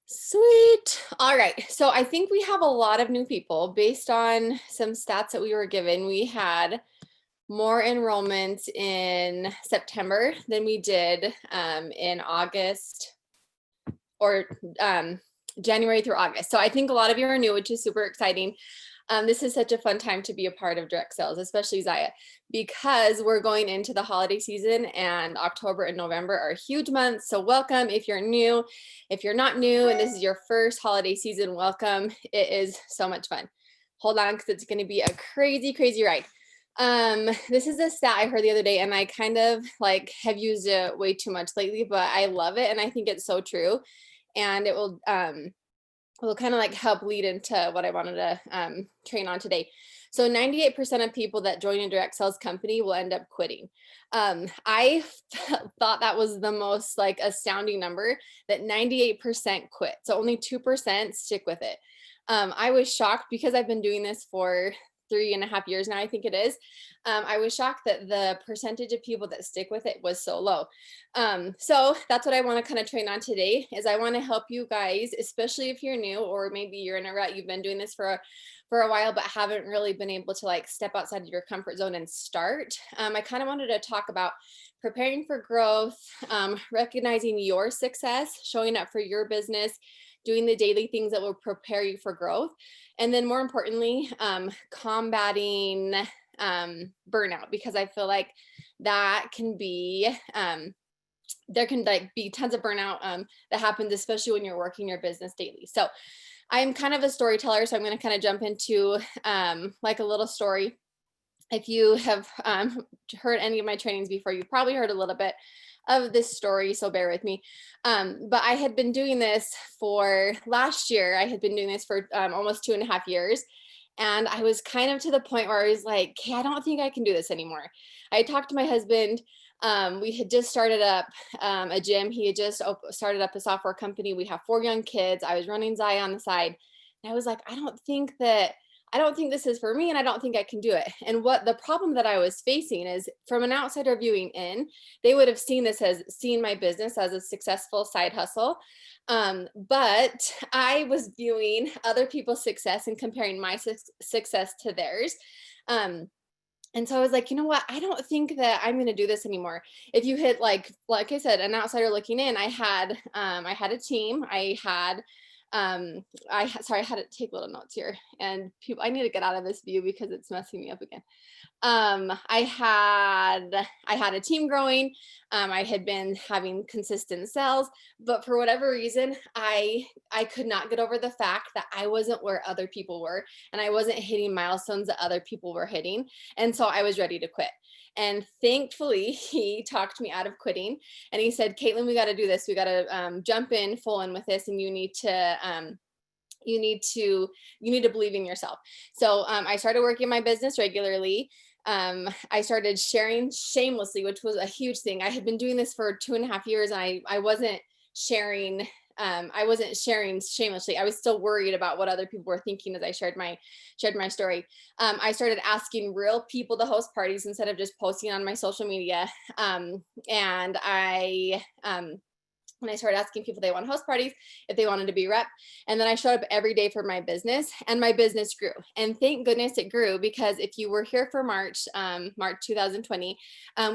Sweet. All right. So I think we have a lot of new people based on some stats that we were given. We had more enrollments in September than we did in August or January through August. So I think a lot of you are new, which is super exciting. This is such a fun time to be a part of direct sales, especially Zyia, because we're going into the holiday season and October and November are huge months. So welcome if you're new. If you're not new and this is your first holiday season, welcome. It is so much fun. Hold on, because it's going to be a crazy, crazy ride. This is a stat I heard the other day, and I kind of like have used it way too much lately, but I love it and I think it's so true. And it will kind of like help lead into what I wanted to train on today. So 98% of people that join a direct sales company will end up quitting. I thought that was the most like astounding number, that 98% quit. So only 2% stick with it. I was shocked because I've been doing this for 3.5 years now, I think it is. I was shocked that the percentage of people that stick with it was so low. So that's what I want to kind of train on today is I want to help you guys, especially if you're new, or maybe you're in a rut, you've been doing this for a while, but haven't really been able to like step outside of your comfort zone and start. I kind of wanted to talk about preparing for growth, recognizing your success, showing up for your business, doing the daily things that will prepare you for growth. And then more importantly, combating burnout, because I feel like that can be, there can like be tons of burnout that happens, especially when you're working your business daily. So I'm kind of a storyteller, so I'm going to kind of jump into like a little story. If you have heard any of my trainings before, you've probably heard a little bit of this story, so bear with me. But I had been doing this for last year. I had been doing this for almost 2.5 years. And I was kind of to the point where I was like, hey, I don't think I can do this anymore. I talked to my husband. We had just started up a gym. He had just started up a software company. We have 4 young kids. I was running Zyia on the side. And I was like, I don't think this is for me, and I don't think I can do it. And what the problem that I was facing is, from an outsider viewing in, they would have seen my business as a successful side hustle. But I was viewing other people's success and comparing my success to theirs. And so I was like, you know what? I don't think that I'm going to do this anymore. If you hit like I said, an outsider looking in, I had a team. Sorry, I had to take little notes here, and I need to get out of this view because it's messing me up again. I had a team growing. I had been having consistent sales, but for whatever reason, I could not get over the fact that I wasn't where other people were, and I wasn't hitting milestones that other people were hitting. And so I was ready to quit. And thankfully, he talked me out of quitting, and he said, Caitlin, we got to do this. We got to jump in full in with this, and you need to believe in yourself. So I started working my business regularly. I started sharing shamelessly, which was a huge thing. I had been doing this for 2.5 years, and I wasn't sharing. I wasn't sharing shamelessly. I was still worried about what other people were thinking as I shared my story. I started asking real people to host parties instead of just posting on my social media. And when I started asking people if they want to host parties, if they wanted to be rep. And then I showed up every day for my business, and my business grew. And thank goodness it grew, because if you were here for March 2020,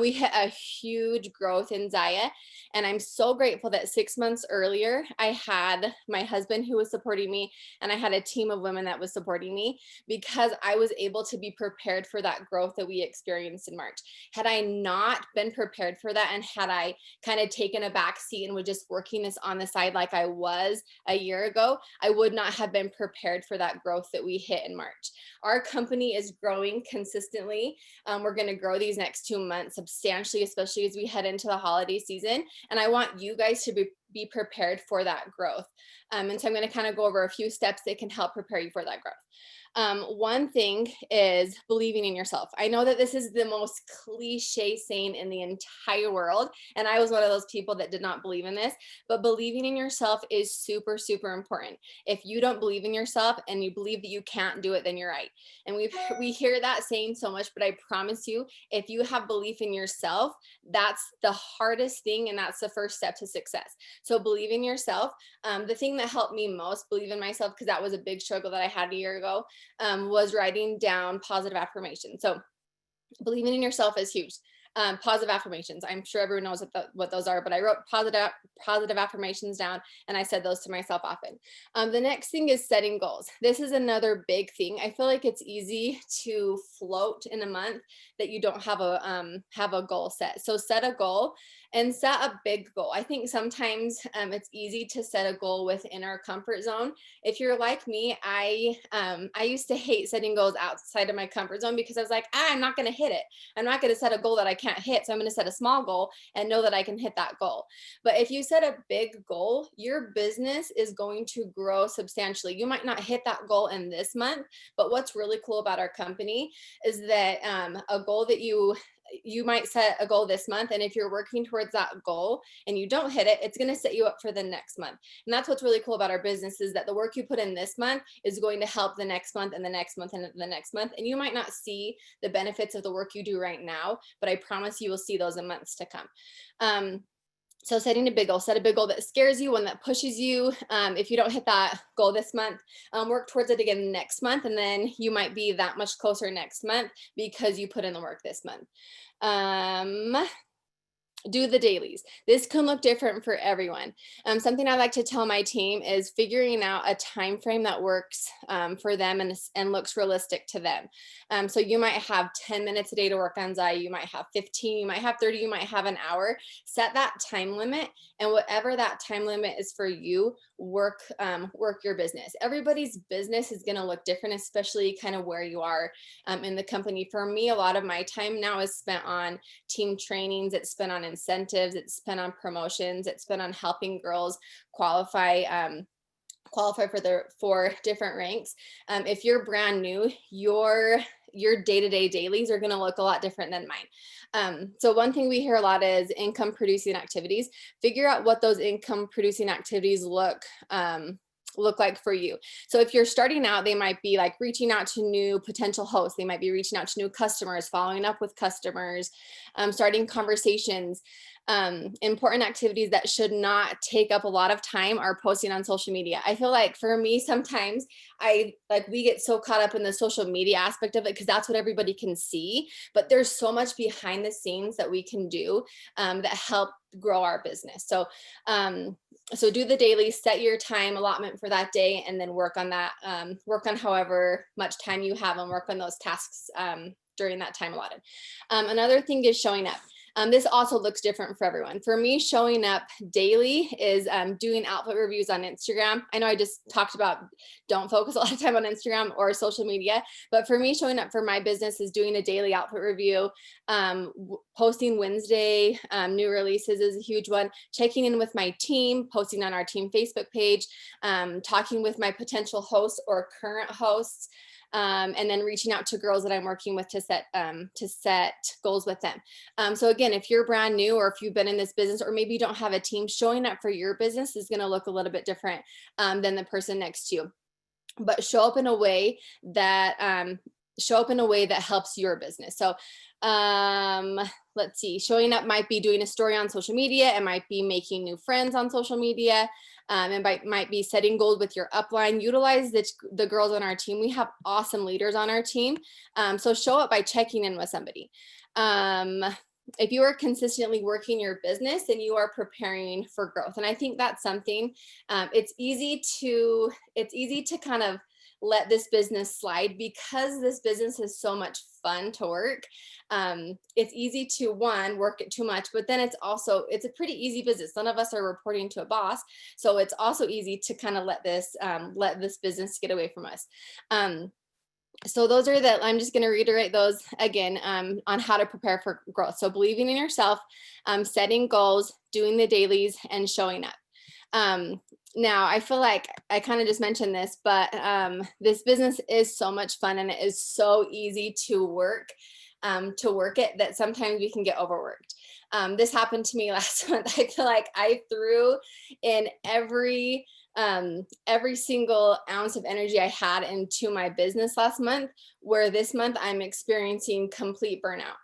we hit a huge growth in Zyia. And I'm so grateful that 6 months earlier, I had my husband who was supporting me, and I had a team of women that was supporting me, because I was able to be prepared for that growth that we experienced in March. Had I not been prepared for that, and had I kind of taken a back seat and would just working this on the side like I was a year ago, I would not have been prepared for that growth that we hit in March. Our company is growing consistently. We're going to grow these next 2 months substantially, especially as we head into the holiday season. And I want you guys to be prepared for that growth. And so I'm going to kind of go over a few steps that can help prepare you for that growth. One thing is believing in yourself. I know that this is the most cliche saying in the entire world, and I was one of those people that did not believe in this, but believing in yourself is super, super important. If you don't believe in yourself and you believe that you can't do it, then you're right. And we hear that saying so much, but I promise you, if you have belief in yourself, that's the hardest thing, and that's the first step to success. So believe in yourself. The thing that helped me most believe in myself, because that was a big struggle that I had a year ago, was writing down positive affirmations. So believing in yourself is huge. Positive affirmations. I'm sure everyone knows what those are, but I wrote positive affirmations down, and I said those to myself often. The next thing is setting goals. This is another big thing. I feel like it's easy to float in a month that you don't have a goal set. So set a goal and set a big goal. I think sometimes it's easy to set a goal within our comfort zone. If you're like me, I used to hate setting goals outside of my comfort zone because I was like, I'm not going to hit it. I'm not going to set a goal that I can't hit. So I'm going to set a small goal and know that I can hit that goal. But if you set a big goal, your business is going to grow substantially. You might not hit that goal in this month, but what's really cool about our company is that a goal that you might set a goal this month, and if you're working towards that goal and you don't hit it, it's going to set you up for the next month. And that's what's really cool about our business, is that the work you put in this month is going to help the next month and the next month and the next month. And you might not see the benefits of the work you do right now, but I promise you will see those in months to come. So setting a big goal, set a big goal that scares you, one that pushes you. If you don't hit that goal this month, work towards it again next month, and then you might be that much closer next month because you put in the work this month. Do the dailies. This can look different for everyone. Something I like to tell my team is figuring out a time frame that works for them and looks realistic to them. So you might have 10 minutes a day to work on Zyia. You might have 15, you might have 30, you might have an hour. Set that time limit, and whatever that time limit is for you, work your business. Everybody's business is going to look different, especially kind of where you are in the company. For me, a lot of my time now is spent on team trainings. It's spent on incentives. It's spent on promotions. It's spent on helping girls qualify for different ranks. If you're brand new, your day-to-day dailies are going to look a lot different than mine. So one thing we hear a lot is income producing activities. Figure out what those income producing activities look like for you. So if you're starting out, they might be like reaching out to new potential hosts. They might be reaching out to new customers, following up with customers, starting conversations. Important activities that should not take up a lot of time are posting on social media. I feel like for me, sometimes we get so caught up in the social media aspect of it because that's what everybody can see, but there's so much behind the scenes that we can do that help grow our business. So do the daily, set your time allotment for that day, and then work on that, work on however much time you have and work on those tasks during that time allotted. Another thing is showing up. This also looks different for everyone. For me, showing up daily is doing outfit reviews on Instagram. I know I just talked about don't focus a lot of time on Instagram or social media, but for me, showing up for my business is doing a daily outfit review. Posting Wednesday new releases is a huge one. Checking in with my team, posting on our team Facebook page, talking with my potential hosts or current hosts. And then reaching out to girls that I'm working with to set goals with them. So again, if you're brand new, or if you've been in this business, or maybe you don't have a team, showing up for your business is going to look a little bit different than the person next to you. But show up in a way that helps your business. So let's see, showing up might be doing a story on social media. It might be making new friends on social media. It might be setting goals with your upline. Utilize the girls on our team. We have awesome leaders on our team. So show up by checking in with somebody. If you are consistently working your business, and you are preparing for growth. And I think that's something, it's easy to kind of let this business slide because this business is so much fun to work. It's easy to work it too much, but then it's a pretty easy business. None of us are reporting to a boss. So it's also easy to kind of let this business get away from us. So those are I'm just going to reiterate those again on how to prepare for growth. So believing in yourself, setting goals, doing the dailies, and showing up. Now I feel like I kind of just mentioned this, but this business is so much fun, and it is so easy to work it that sometimes we can get overworked. This happened to me last month. I feel like I threw in every single ounce of energy I had into my business last month, where this month I'm experiencing complete burnout.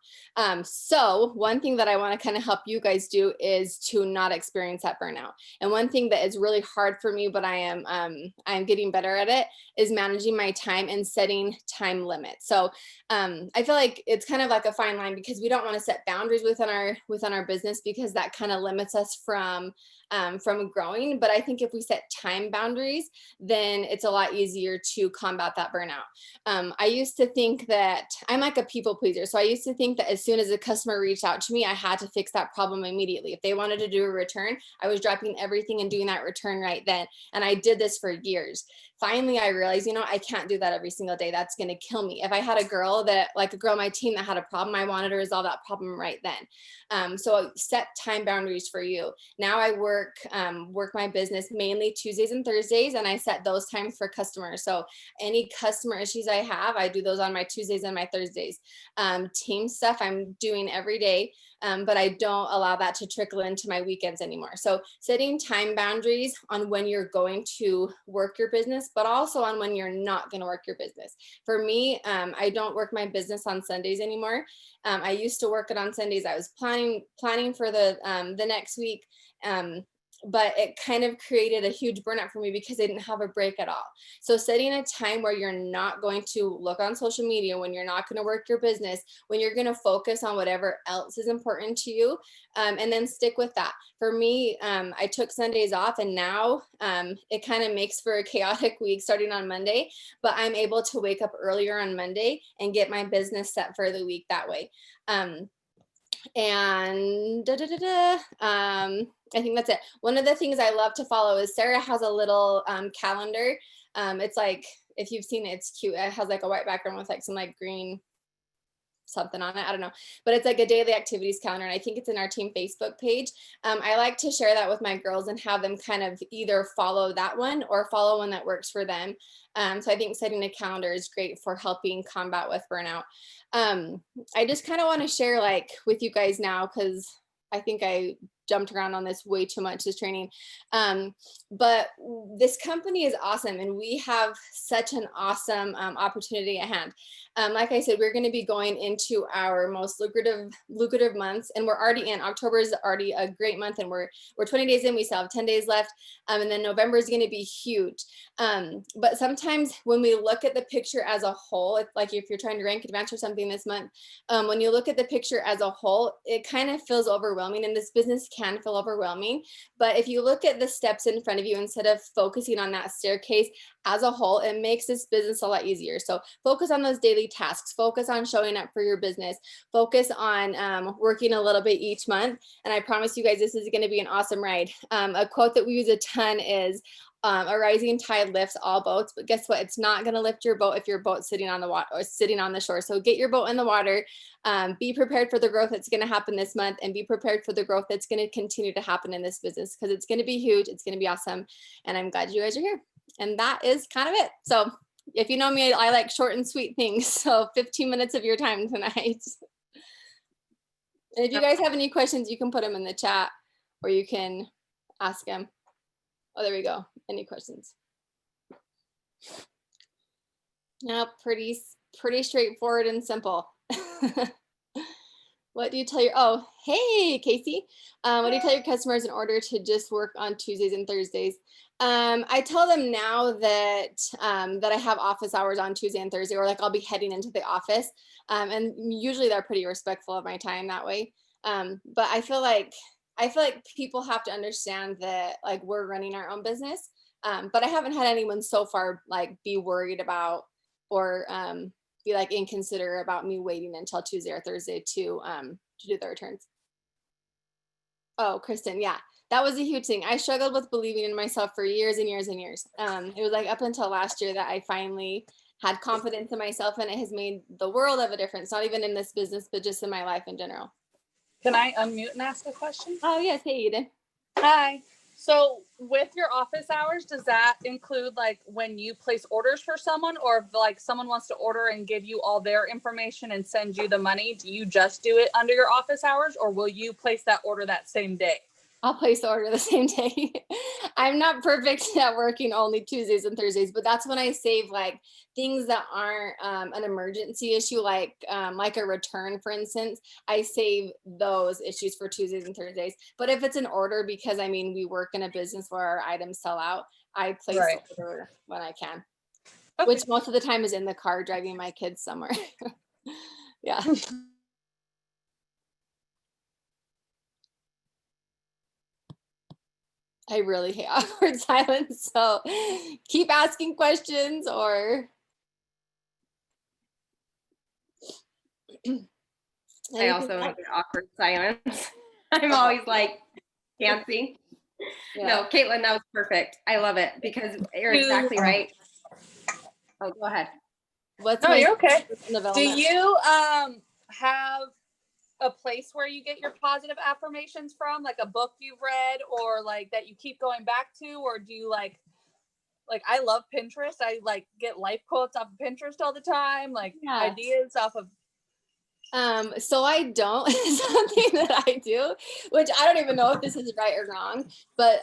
So one thing that I want to kind of help you guys do is to not experience that burnout. And one thing that is really hard for me, but I'm getting better at it, is managing my time and setting time limits. So I feel like it's kind of like a fine line, because we don't want to set boundaries within our business, because that kind of limits us from growing. But I think if we set time boundaries, then it's a lot easier to combat that burnout. I used to think that I'm like a people pleaser. So I used to think that as soon as a customer reached out to me, I had to fix that problem immediately. If they wanted to do a return, I was dropping everything and doing that return right then. And I did this for years. Finally, I realized, I can't do that every single day. That's going to kill me. If I had a girl on my team that had a problem, I wanted to resolve that problem right then. So set time boundaries for you. Now I work my business mainly Tuesdays and Thursdays, and I set those times for customers. So any customer issues I have, I do those on my Tuesdays and my Thursdays. Team stuff I'm doing every day. But I don't allow that to trickle into my weekends anymore. So setting time boundaries on when you're going to work your business, but also on when you're not going to work your business. For me, I don't work my business on Sundays anymore. I used to work it on Sundays. I was planning for the next week. But it kind of created a huge burnout for me because I didn't have a break at all. So setting a time where you're not going to look on social media, when you're not going to work your business, when you're going to focus on whatever else is important to you, and then stick with that. For me, I took Sundays off, and now it kind of makes for a chaotic week starting on Monday, but I'm able to wake up earlier on Monday and get my business set for the week that way. And I think that's it. One of the things I love to follow is Sarah has a little calendar. It's like, if you've seen it, it's cute. It has like a white background with like some like green something on it. I don't know, but it's like a daily activities calendar. And I think it's in our team Facebook page. I like to share that with my girls and have them kind of either follow that one or follow one that works for them. So I think setting a calendar is great for helping combat with burnout. I just kind of want to share like with you guys now, because I think I jumped around on this way too much, this training. But this company is awesome, and we have such an awesome opportunity at hand. Like I said, we're going to be going into our most lucrative months, and we're already in. October is already a great month, and we're 20 days in. We still have 10 days left, and then November is going to be huge. But sometimes when we look at the picture as a whole, it's like if you're trying to rank advance or something this month, when you look at the picture as a whole, it kind of feels overwhelming, and this business can feel overwhelming. But if you look at the steps in front of you instead of focusing on that staircase as a whole, it makes this business a lot easier. So focus on those daily tasks, focus on showing up for your business, focus on working a little bit each month. And I promise you guys, this is going to be an awesome ride. A quote that we use a ton is, a rising tide lifts all boats, but guess what? It's not going to lift your boat if your boat's sitting on the water or sitting on the shore. So get your boat in the water, be prepared for the growth that's going to happen this month, and be prepared for the growth that's going to continue to happen in this business, because it's going to be huge. It's going to be awesome. And I'm glad you guys are here. And that is kind of it. So if you know me, I like short and sweet things. So 15 minutes of your time tonight. And if you guys have any questions, you can put them in the chat, or you can ask them. Oh, there we go. Any questions? No, pretty straightforward and simple. What do you tell hey, Casey. What do you tell your customers in order to just work on Tuesdays and Thursdays? I tell them now that that I have office hours on Tuesday and Thursday, or like I'll be heading into the office. And usually they're pretty respectful of my time that way. But I feel like people have to understand that like we're running our own business. But I haven't had anyone so far like be worried about or be like inconsiderate about me waiting until Tuesday or Thursday to do the returns. Oh, Kristen, yeah, that was a huge thing. I struggled with believing in myself for years and years and years. It was like up until last year that I finally had confidence in myself, and it has made the world of a difference, not even in this business, but just in my life in general. Can I unmute and ask a question? Oh, yes. Hey, Eden. Hi. So with your office hours, does that include like when you place orders for someone, or if like someone wants to order and give you all their information and send you the money, do you just do it under your office hours, or will you place that order that same day? I'll place the order the same day. I'm not perfect at working only Tuesdays and Thursdays, but that's when I save like things that aren't an emergency issue, like a return, for instance. I save those issues for Tuesdays and Thursdays. But if it's an order, because I mean we work in a business where our items sell out, I place Right. the order when I can, Okay. which most of the time is in the car driving my kids somewhere. Yeah. I really hate awkward silence. So keep asking questions or I anything also else? have an awkward silence. I'm always like, can't see. Yeah. No, Caitlin, that was perfect. I love it because you're exactly right. Oh, go ahead. What's No, my you're okay. personal Do development? you have a place where you get your positive affirmations from, like a book you've read or like that you keep going back to, or do you like I love Pinterest. I like get life quotes off of Pinterest all the time, like Yeah. ideas off of. So I don't something that I do, which I don't even know if this is right or wrong, but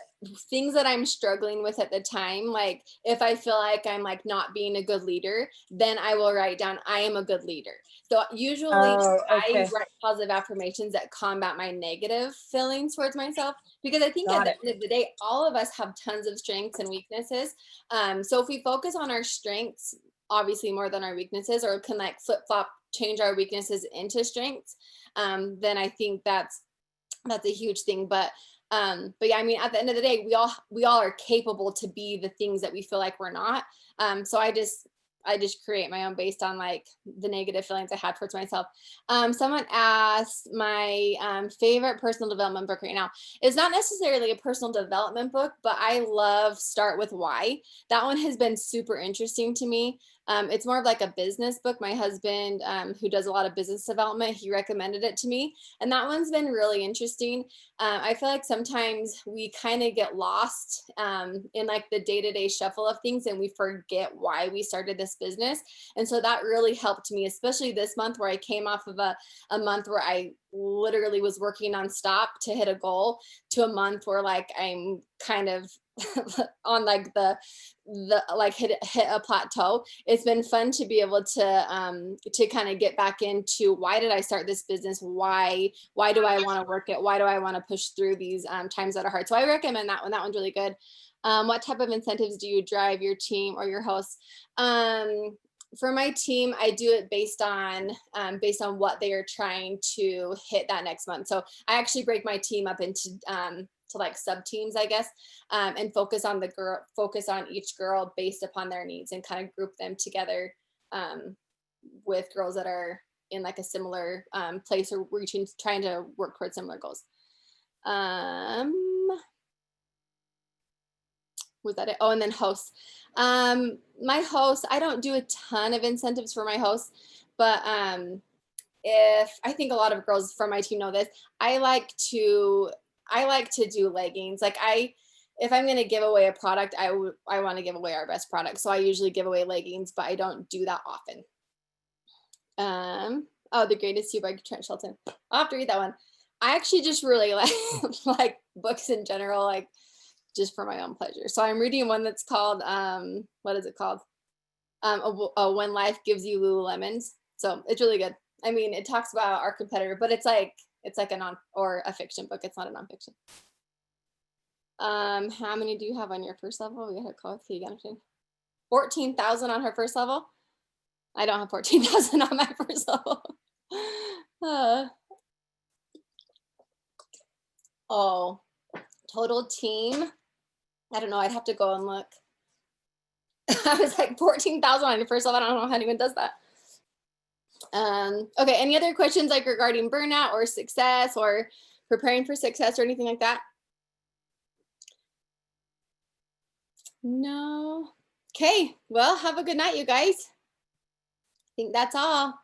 things that I'm struggling with at the time, like if I feel like I'm like not being a good leader, then I will write down I am a good leader. So usually I write positive affirmations that combat my negative feelings towards myself, because I think at the end of the day, all of us have tons of strengths and weaknesses. So if we focus on our strengths, obviously more than our weaknesses, or can like flip flop change our weaknesses into strengths, then I think that's a huge thing. But yeah, I mean, at the end of the day, we all are capable to be the things that we feel like we're not. So I just create my own based on like the negative feelings I had towards myself. Someone asked my favorite personal development book right now. It's not necessarily a personal development book, but I love Start With Why. That one has been super interesting to me. It's more of like a business book. My husband, who does a lot of business development, he recommended it to me. And that one's been really interesting. I feel like sometimes we kind of get lost in like the day-to-day shuffle of things and we forget why we started this business. And so that really helped me, especially this month where I came off of a month where I literally was working nonstop to hit a goal, to a month where like I'm kind of on like the like hit a plateau. It's been fun to be able to kind of get back into why did I start this business? Why do I want to work it? Why do I want to push through these times that are hard? So I recommend that one. That one's really good. What type of incentives do you drive your team or your hosts? For my team, I do it based on what they are trying to hit that next month. So I actually break my team up into to like sub teams, I guess, and focus on each girl based upon their needs and kind of group them together with girls that are in like a similar place or trying to work towards similar goals. Was that it? Oh, and then hosts. My hosts, I don't do a ton of incentives for my hosts, but if I think a lot of girls from my team know this, I like to do leggings. Like if I'm going to give away a product, I want to give away our best product. So I usually give away leggings, but I don't do that often. Oh, The Greatest You by Trent Shelton. I'll have to read that one. I actually just really like books in general, like just for my own pleasure. So I'm reading one that's called, what is it called? When Life Gives You Lululemons. So it's really good. I mean, it talks about our competitor, but it's like a fiction book. It's not a nonfiction. How many do you have on your first level? We had a call with Kate. 14,000 on her first level. I don't have 14,000 on my first level. Oh, total team. I don't know. I'd have to go and look. I was like 14,000 on your first level. I don't know how anyone does that. Okay. Any other questions like regarding burnout or success or preparing for success or anything like that? No. Okay. Well, have a good night, you guys. I think that's all.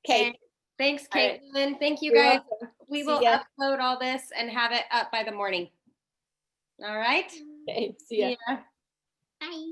Okay. Thanks, Caitlin. Right. Thank you, You're guys. welcome. We will upload all this and have it up by the morning. All right. Okay. See ya. Bye.